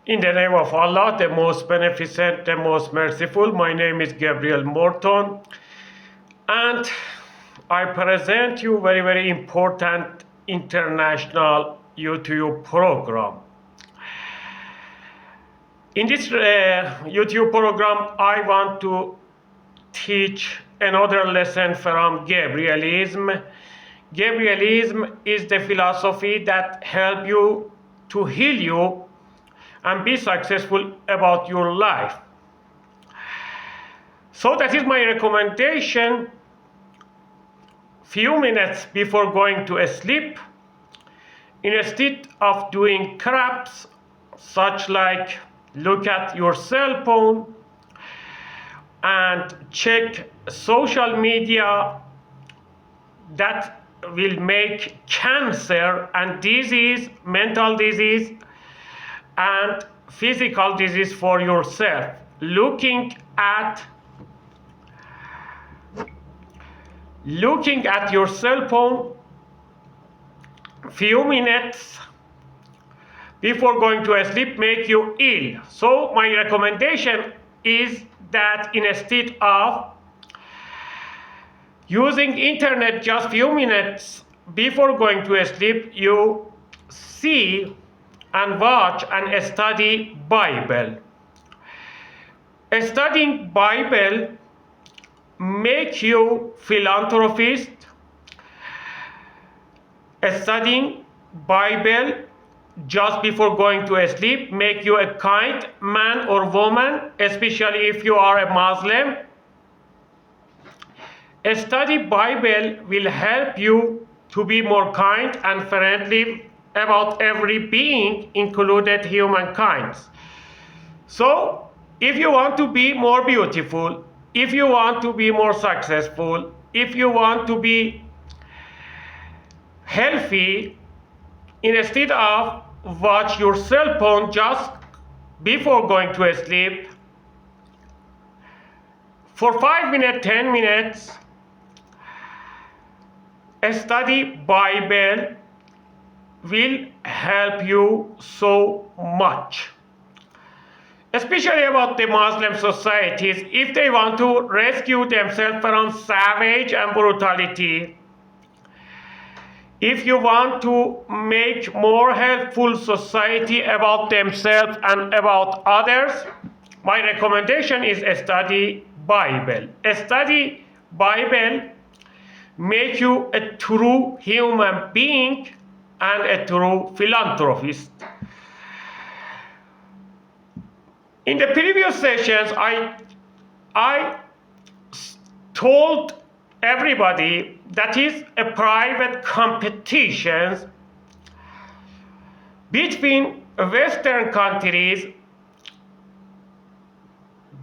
In the name of Allah, the most beneficent, the most merciful, my name is Gabriel Morton, and I present you very important international YouTube program. In this YouTube program, I want to teach another lesson from gabrielism. Gabrielism is the philosophy that helps you to heal you and be successful about your life. So that is my recommendation. Few minutes before going to sleep, instead of doing craps such like look at your cell phone and check social media that will make cancer and disease, mental disease and physical disease for yourself. Looking at your cell phone few minutes before going to sleep make you ill. So my recommendation is that instead of using internet just few minutes before going to sleep, you see and watch and study Bible. Studying Bible make you philanthropist. Studying Bible just before going to sleep make you a kind man or woman, especially if you are a Muslim. Study Bible will help you to be more kind and friendly about every being, included humankind. So, if you want to be more beautiful, if you want to be more successful, if you want to be healthy, instead of watch your cell phone just before going to sleep, for 5 minutes, 10 minutes, study Bible will help you so much. Especially about the Muslim societies, if they want to rescue themselves from savage and brutality, if you want to make more helpful society about themselves and about others, my recommendation is study Bible. Study Bible make you a true human being and a true philanthropist. In the previous sessions, I told everybody that is a private competition between Western countries.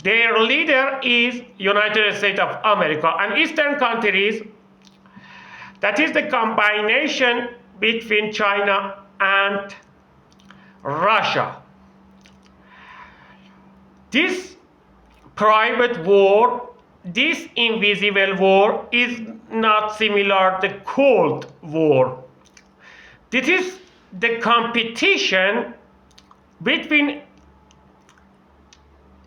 Their leader is United States of America, and Eastern countries, that is the combination between China and Russia. This private war, this invisible war, is not similar to the Cold War. This is the competition between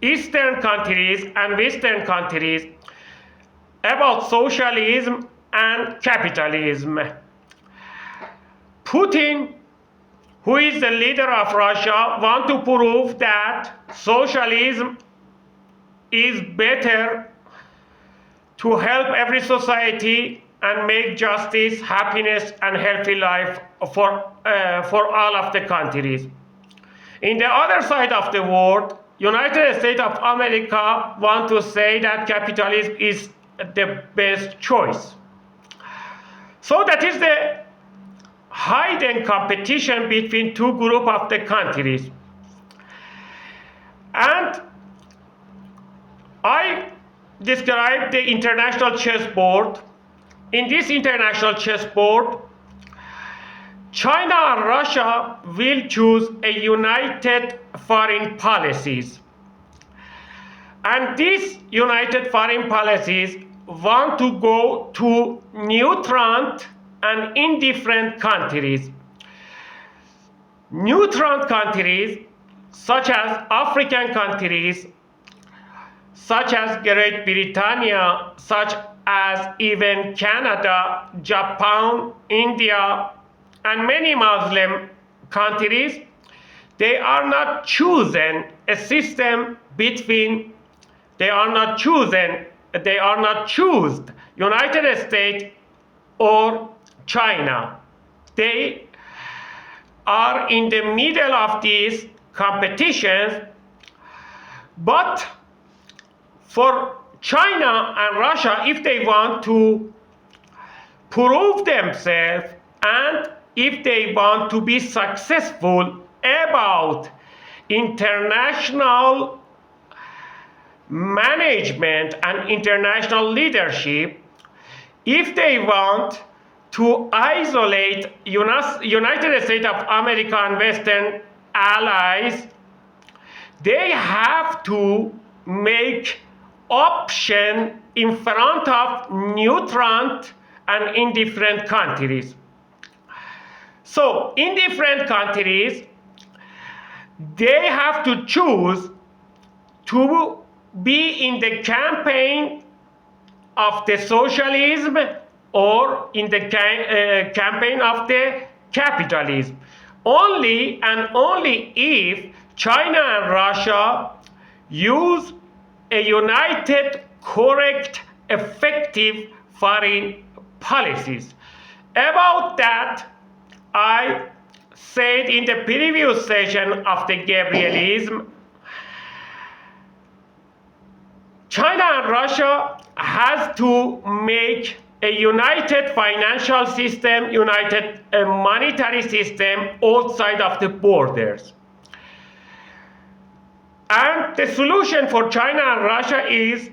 Eastern countries and Western countries about socialism and capitalism. Putin, who is the leader of Russia, wants to prove that socialism is better to help every society and make justice, happiness, and healthy life for all of the countries. In the other side of the world, United States of America want to say that capitalism is the best choice. So that is the hidden competition between two groups of the countries. And I described the international chessboard. In this international chessboard, China and Russia will choose a united foreign policies. And these united foreign policies want to go to neutral and indifferent countries. Neutral countries such as African countries, such as Great Britannia, such as even Canada, Japan, India, and many Muslim countries, they are not choosing a system between, they are not choosing, they are not choosed United States or China. They are in the middle of these competitions, but for China and Russia, if they want to prove themselves and if they want to be successful about international management and international leadership, if they want to isolate United States of America and Western allies, they have to make option in front of neutral and indifferent countries. So in different countries, they have to choose to be in the campaign of the socialism or in the campaign of the capitalism. Only and only if China and Russia use a united, correct, effective foreign policies. About that, I said in the previous session of the gabrielism, China and Russia has to make a united financial system, united monetary system outside of the borders. And the solution for China and Russia is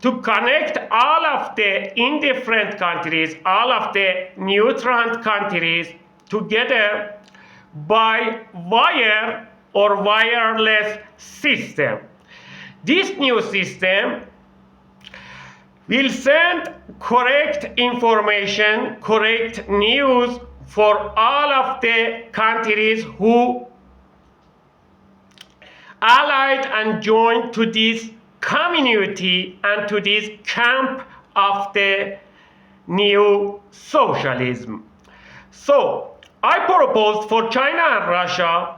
to connect all of the indifferent countries, all of the neutral countries together by wire or wireless system. This new system will send correct information, correct news for all of the countries who allied and joined to this community and to this camp of the new socialism. So I propose for China and Russia,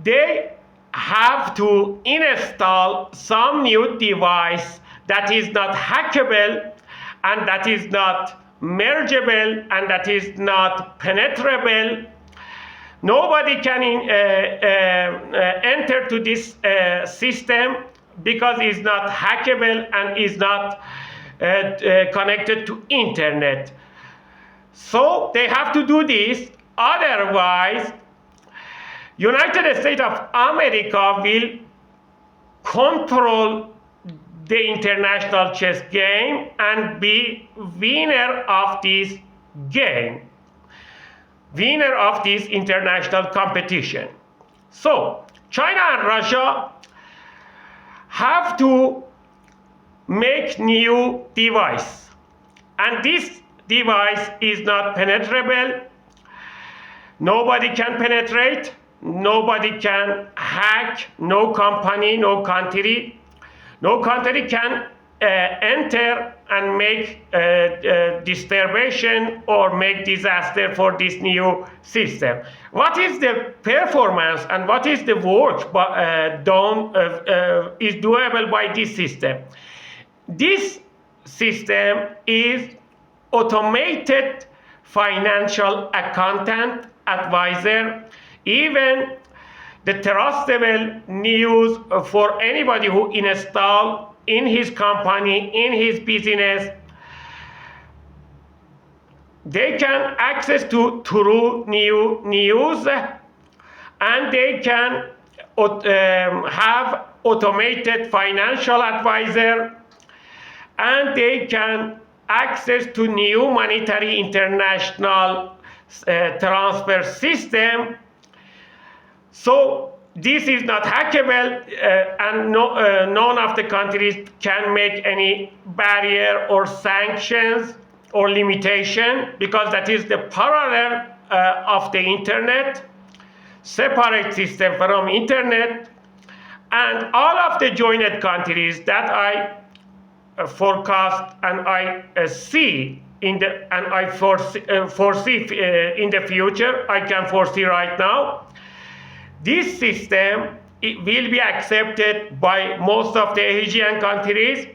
they have to install some new device that is not hackable and that is not mergeable and that is not penetrable. Nobody can enter to this system because it's not hackable and is not connected to internet. So they have to do this, otherwise United States of America will control the international chess game and be winner of this game, winner of this international competition. So China and Russia have to make new device, and this device is not penetrable. Nobody can penetrate, nobody can hack, no company, no country can enter and make disturbation or make disaster for this new system. What is the performance and what is the work done is doable by this system? This system is automated financial accountant advisor, even the trustable news for anybody who install in his company, in his business. They can access to true new news, and they can have automated financial advisor, and they can access to new monetary international transfer system. So this is not hackable, and none of the countries can make any barrier or sanctions or limitation, because that is the parallel of the internet. separate system from internet, and all of the joined countries that I forecast and I see in the and I foresee in the future, I can foresee right now, this system it will be accepted by most of the Asian countries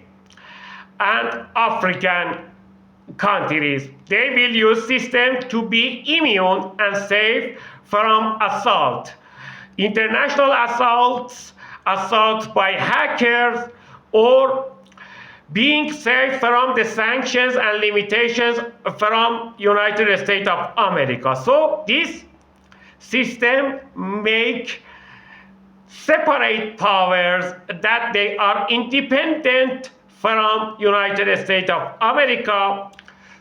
and African countries. They will use system to be immune and safe from assault. International assaults by hackers, or being safe from the sanctions and limitations from United States of America. So this system make separate powers that they are independent from United States of America.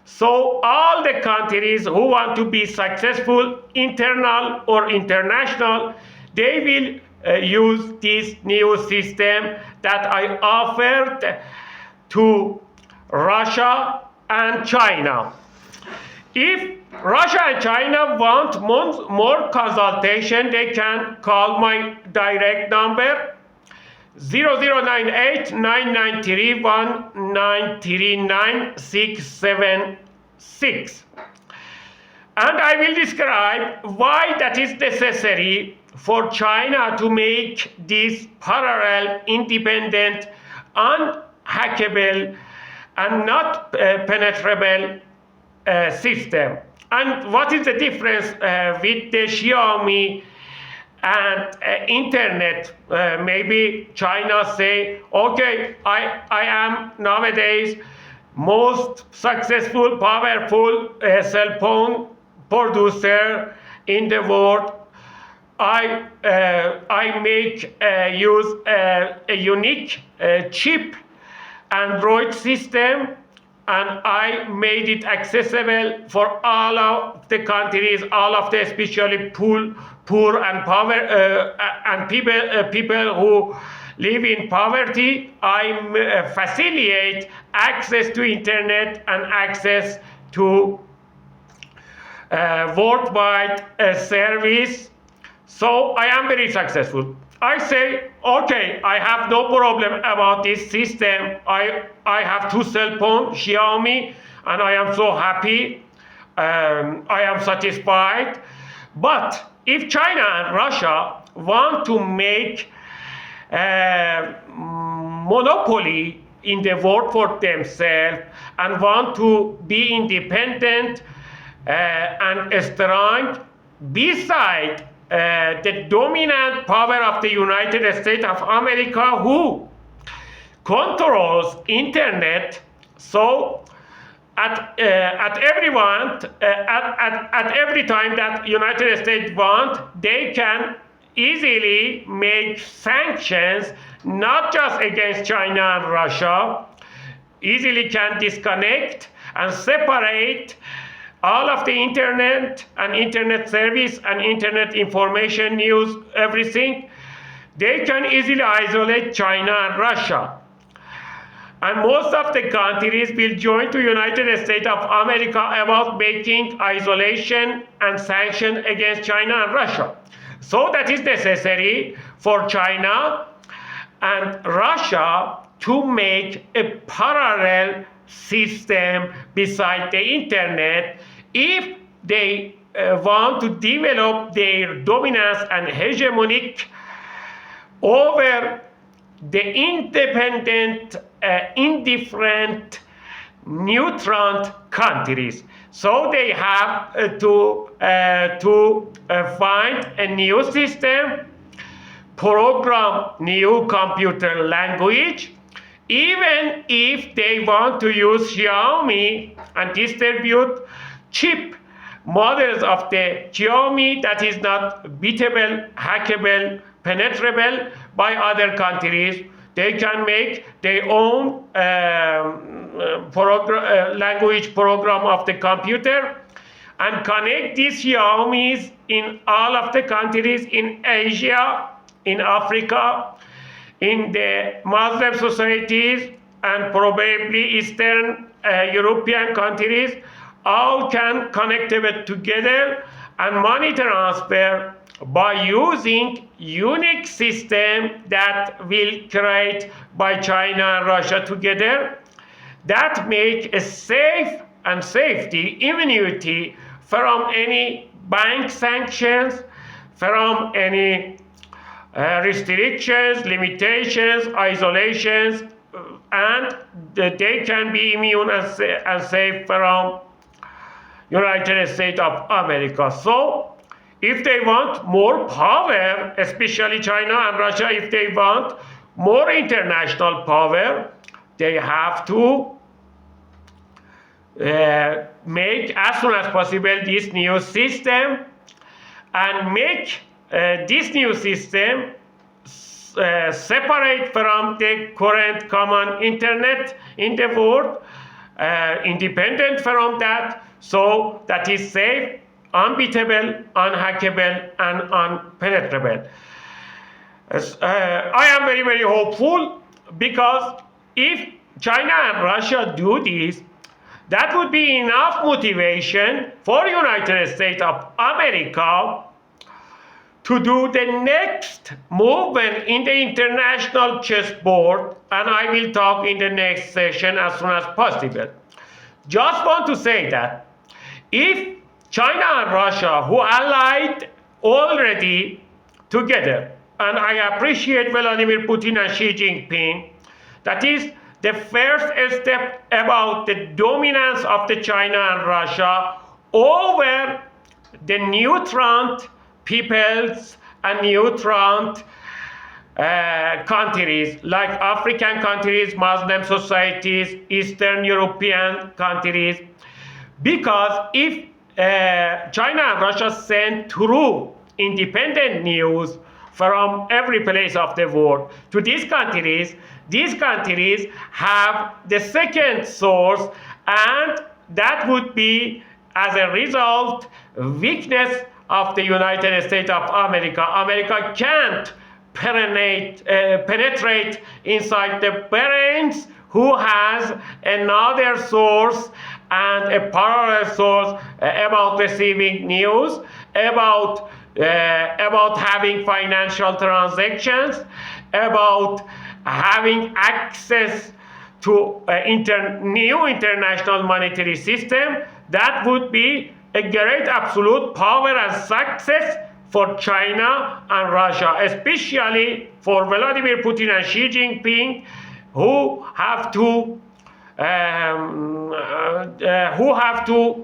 So all the countries who want to be successful, internal or international, they will use this new system that I offered to Russia and China. If Russia and China want more consultation, they can call my direct number 0098 993 676. And I will describe why that is necessary for China to make this parallel, independent, unhackable, and not penetrable system. And what is the difference with the Xiaomi and internet? Maybe China say, okay, I am nowadays most successful, powerful cell phone producer in the world. I make use a unique chip Android system, and I made it accessible for all of the countries, all of the especially poor and power and people who live in poverty. I facilitate access to internet and access to worldwide service. So I am very successful. I say, okay, I have no problem about this system. I have two cell phones, Xiaomi, and I am so happy. I am satisfied. But if China and Russia want to make monopoly in the world for themselves and want to be independent and strong, beside the dominant power of the United States of America, who controls internet. So at every time that United States want, they can easily make sanctions, not just against China and Russia, easily can disconnect and separate all of the internet and internet service and internet information, news, everything. They can easily isolate China and Russia. And most of the countries will join to United States of America about making isolation and sanction against China and Russia. So that is necessary for China and Russia to make a parallel system beside the internet if they want to develop their dominance and hegemonic over the independent, indifferent, neutral countries. So they have to find a new system, program new computer language. Even if they want to use Xiaomi and distribute cheap models of the Xiaomi that is not beatable, hackable, penetrable by other countries, they can make their own language program of the computer and connect these Xiaomis in all of the countries in Asia, in Africa, in the Muslim societies, and probably Eastern European countries. All can connect it together, and money transfer by using unique system that will create by China and Russia together that make a safe and safety immunity from any bank sanctions, from any restrictions, limitations, isolations, and they can be immune and safe from United States of America. So if they want more power, especially China and Russia, if they want more international power, they have to make as soon as possible this new system and make this new system separate from the current common internet in the world, independent from that, so that is safe, unbeatable, unhackable, and unpenetrable. I am very, very hopeful, because if China and Russia do this, that would be enough motivation for United States of America to do the next movement in the international chessboard, and I will talk in the next session as soon as possible. Just want to say that if China and Russia, who allied already together, and I appreciate Vladimir Putin and Xi Jinping, that is the first step about the dominance of the China and Russia over the neutral peoples and neutral countries like African countries, Muslim societies, Eastern European countries. Because if China and Russia send through independent news from every place of the world to these countries have the second source, and that would be, as a result, weakness of the United States of America. America can't penetrate inside the brains who has another source and a parallel source about receiving news, about having financial transactions, about having access to new international monetary system. That would be a great absolute power and success for China and Russia, especially for Vladimir Putin and Xi Jinping, who have to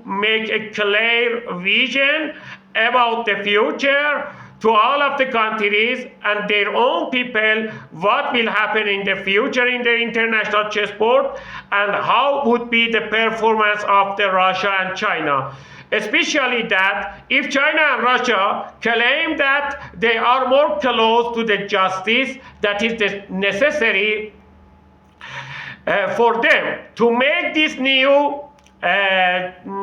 make a clear vision about the future to all of the countries and their own people, what will happen in the future in the international chessboard, and how would be the performance of the Russia and China. Especially that if China and Russia claim that they are more close to the justice that is necessary for them to make this new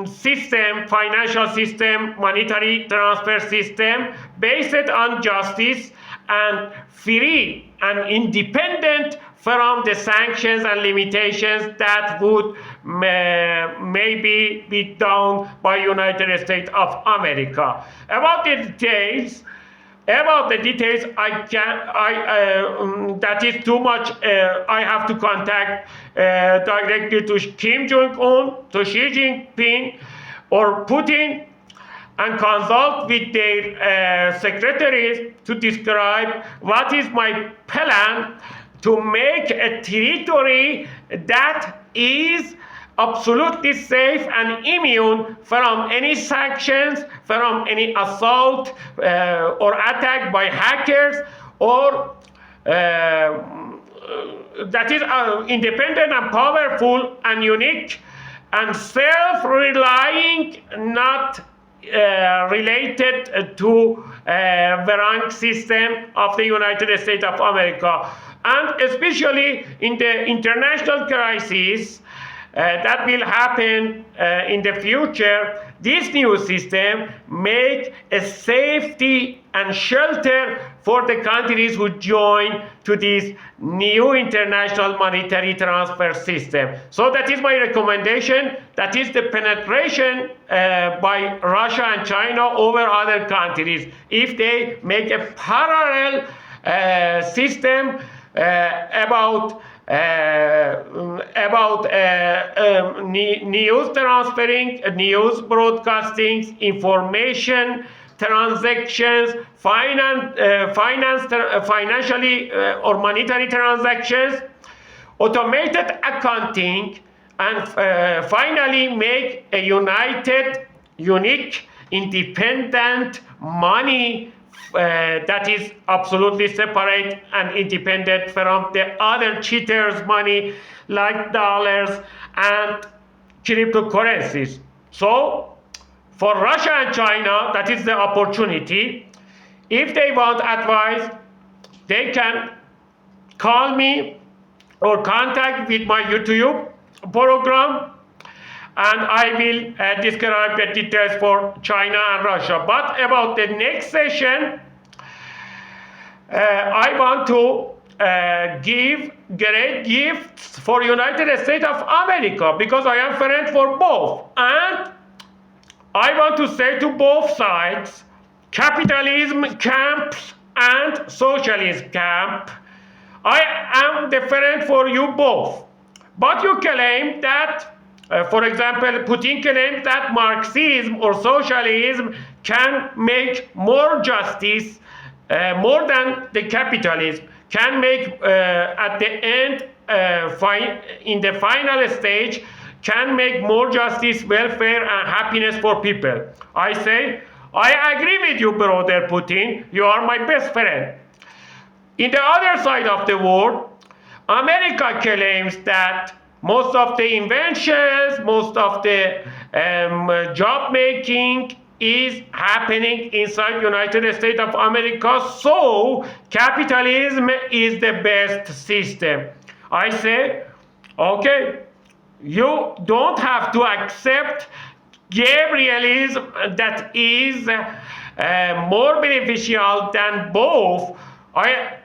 system, financial system, monetary transfer system based on justice and free and independent from the sanctions and limitations that would maybe be done by United States of America. About the details, that is too much. I have to contact directly to Kim Jong-un, to Xi Jinping, or Putin, and consult with their secretaries to describe what is my plan to make a territory that is absolutely safe and immune from any sanctions, from any assault or attack by hackers, or that is independent and powerful and unique and self-relying, not related to the rank system of the United States of America. And especially in the international crisis that will happen in the future, this new system make a safety and shelter for the countries who join to this new international monetary transfer system. So that is my recommendation. That is the penetration by Russia and China over other countries. If they make a parallel system about news transferring, news broadcasting, information transactions, financially or monetary transactions, automated accounting, and finally make a united, unique, independent money that is absolutely separate and independent from the other cheaters' money like dollars and cryptocurrencies. So for Russia and China, that is the opportunity. If they want advice, they can call me or contact with my YouTube program, and I will describe the details for China and Russia. But about the next session, I want to give great gifts for United States of America, because I am friend for both. And I want to say to both sides, capitalism camps and socialist camp, I am the friend for you both. But you claim that, for example, Putin claims that Marxism or socialism can make more justice, more than the capitalism, can make at the end, in the final stage, can make more justice, welfare, and happiness for people. I say, I agree with you, brother Putin. You are my best friend. In the other side of the world, America claims that most of the inventions, most of the job making is happening inside United States of America, so capitalism is the best system. I say, okay, you don't have to accept gabrielism that is more beneficial than both. I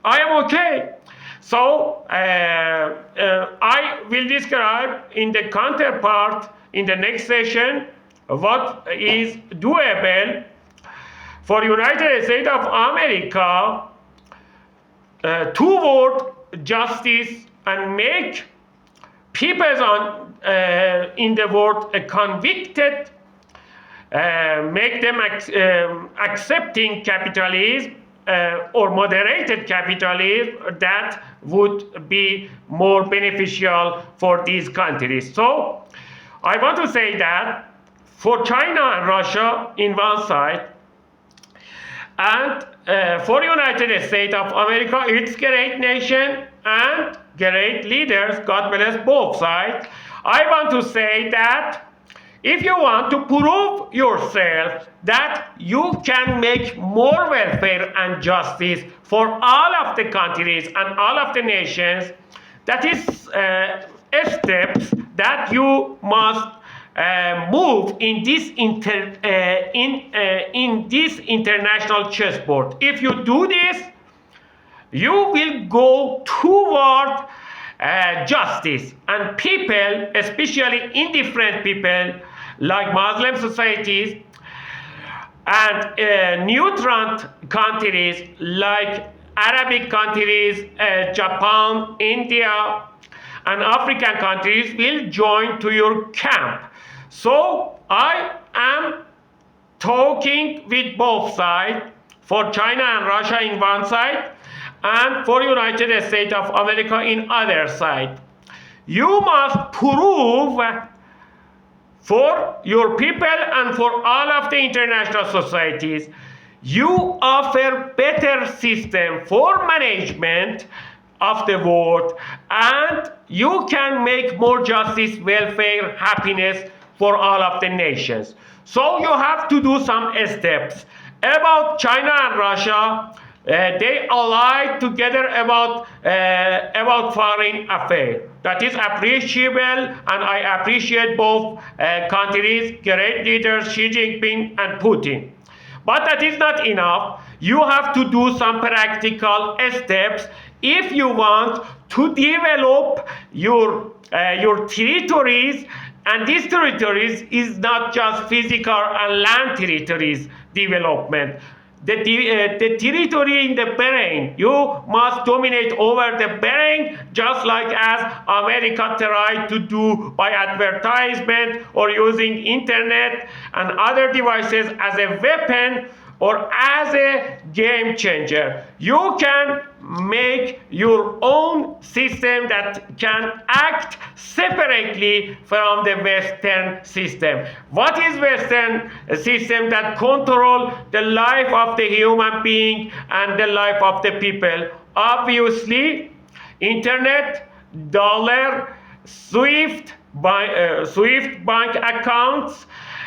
am okay. So I will describe in the counterpart in the next session what is doable for United States of America toward justice and make people in the world convicted, make them accepting capitalism or moderated capitalism that would be more beneficial for these countries. So I want to say that for China and Russia in one side, and for United States of America, its great nation and great leaders, God bless both sides, I want to say that if you want to prove yourself that you can make more welfare and justice for all of the countries and all of the nations, that is steps that you must move in this international chessboard. If you do this, you will go toward justice, and people, especially indifferent people like Muslim societies and neutral countries like Arabic countries, Japan, India, and African countries will join to your camp. So I am talking with both sides, for China and Russia in one side, and for United States of America in other side. You must prove for your people and for all of the international societies, you offer better system for management of the world, and you can make more justice, welfare, happiness for all of the nations. So you have to do some steps. About China and Russia, they allied together about foreign affairs. That is appreciable, and I appreciate both countries, great leaders Xi Jinping and Putin. But that is not enough. you have to do some practical steps if you want to develop your territories. And these territories is not just physical and land territories development. The territory in the brain, you must dominate over the brain, just like as America tried to do by advertisement or using internet and other devices as a weapon or as a game changer. You can make your own system that can act separately from the Western system. What is Western system? That control the life of the human being and the life of the people? Obviously, internet, dollar, Swift bank accounts,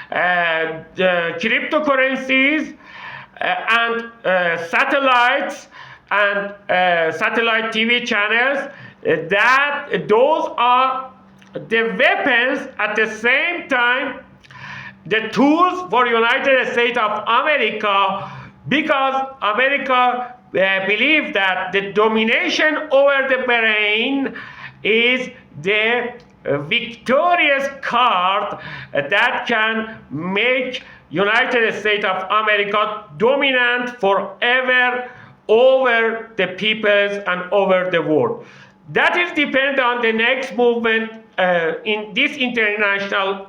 cryptocurrencies, and satellites and satellite TV channels. That those are the weapons, at the same time the tools for United States of America, because America believes that the domination over the brain is the victorious card that can make United States of America dominant forever over the peoples and over the world. That is dependent on the next movement in this international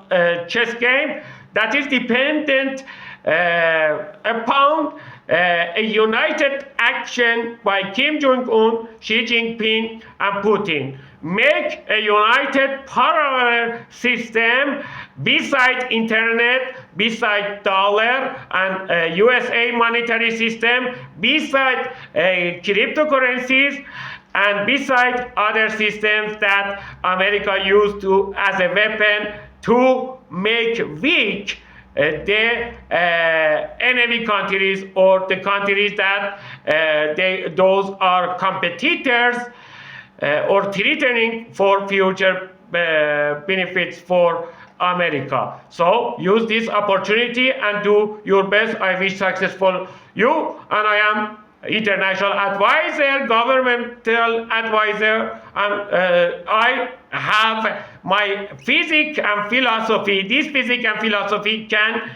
chess game. That is dependent upon a united action by Kim Jong-un, Xi Jinping, and Putin. Make a united parallel system beside internet, beside dollar and USA monetary system, beside cryptocurrencies, and beside other systems that America used to as a weapon to make weak the enemy countries, or the countries that those are competitors or threatening for future benefits for America. So use this opportunity and do your best. I wish successful you, and I am international advisor, governmental advisor, and I have my physics and philosophy. This physics and philosophy can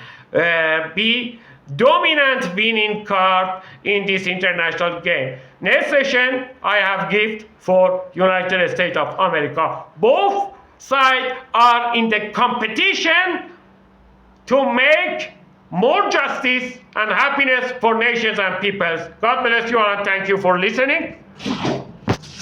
be dominant winning card in this international game. Next session, I have gift for United States of America. Both sides are in the competition to make more justice and happiness for nations and peoples. God bless you all, and thank you for listening.